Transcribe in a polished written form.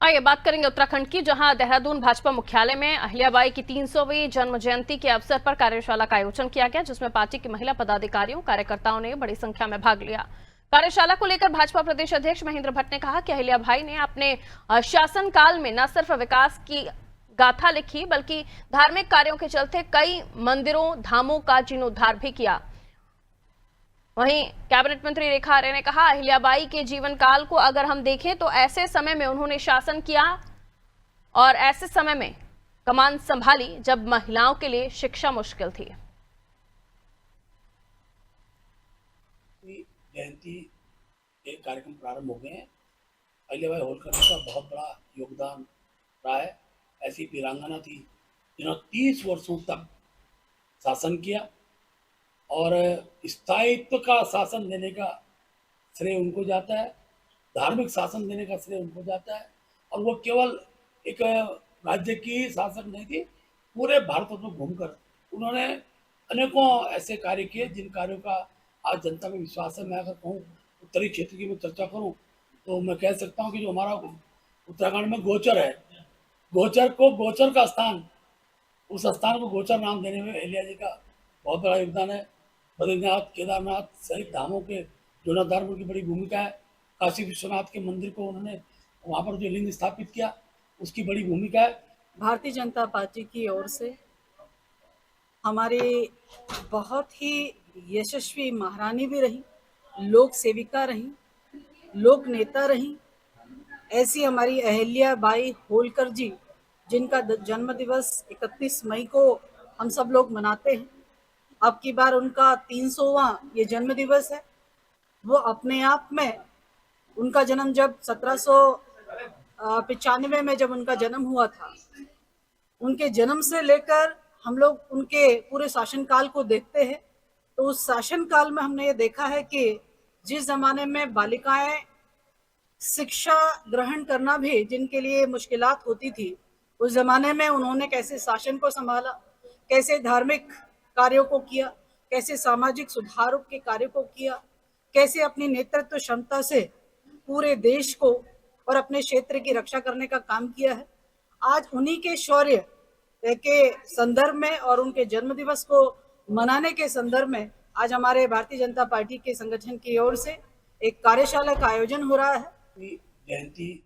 आइए बात करेंगे उत्तराखंड की, जहां देहरादून भाजपा मुख्यालय में अहिल्याबाई की 300वीं जन्म जयंती के अवसर पर कार्यशाला का आयोजन किया गया, जिसमें पार्टी की महिला पदाधिकारियों कार्यकर्ताओं ने बड़ी संख्या में भाग लिया। कार्यशाला को लेकर भाजपा प्रदेश अध्यक्ष महेंद्र भट्ट ने कहा कि अहिल्याबाई ने अपने शासनकाल में न सिर्फ विकास की गाथा लिखी, बल्कि धार्मिक कार्यों के चलते कई मंदिरों धामों का जीर्णोद्धार भी किया। वहीं कैबिनेट मंत्री रेखा आर्य ने कहा, अहिल्याबाई के जीवन काल को अगर हम देखें तो ऐसे समय में उन्होंने शासन किया और ऐसे समय में कमान संभाली जब महिलाओं के लिए शिक्षा मुश्किल थी। जयंती के कार्यक्रम प्रारंभ हो गए हैं। अहिल्याबाई होलकर का बहुत बड़ा योगदान रहा है। ऐसी वीरांगना थी जिन्होंने 30 वर्षों तक शासन किया और स्थायित्व का शासन देने का श्रेय उनको जाता है, धार्मिक शासन देने का श्रेय उनको जाता है। और वो केवल एक राज्य की शासक नहीं थी, पूरे भारत में घूमकर उन्होंने अनेकों ऐसे कार्य किए जिन कार्यों का आज जनता में विश्वास है। मैं अगर कहूँ उत्तरी क्षेत्र की मैं चर्चा करूँ तो मैं कह सकता हूँ कि जो हमारा उत्तराखंड में गोचर है, गोचर को गोचर का स्थान, उस स्थान को गोचर नाम देने में अहिल्या जी का बहुत बड़ा योगदान है। बद्रीनाथ केदारनाथ सहित धामों के जीर्णोद्धार में उनकी बड़ी भूमिका है। काशी विश्वनाथ के मंदिर को उन्होंने वहाँ पर जो लिंग स्थापित किया उसकी बड़ी भूमिका है। भारतीय जनता पार्टी की ओर से हमारी बहुत ही यशस्वी महारानी भी रही, लोक सेविका रही, लोक नेता रही। ऐसी हमारी अहिल्याबाई होलकर जी, जिनका जन्म दिवस 31 मई को हम सब लोग मनाते हैं। अब की बार उनका 300वां ये जन्म दिवस है। वो अपने आप में उनका जन्म जब 1795 में जब उनका जन्म हुआ था, उनके जन्म से लेकर हम लोग उनके पूरे शासनकाल को देखते हैं तो उस शासनकाल में हमने ये देखा है कि जिस जमाने में बालिकाएं शिक्षा ग्रहण करना भी जिनके लिए मुश्किलात होती थी, उस जमाने में उन्होंने कैसे शासन को संभाला, कैसे धार्मिक कार्यों को किया, कैसे सामाजिक सुधारों के कार्यों को किया, कैसे अपनी नेतृत्व क्षमता से पूरे देश को और अपने क्षेत्र की रक्षा करने का काम किया है। आज उन्हीं के शौर्य के संदर्भ में और उनके जन्म दिवस को मनाने के संदर्भ में आज हमारे भारतीय जनता पार्टी के संगठन की ओर से एक कार्यशाला का आयोजन हो रहा है। जयंती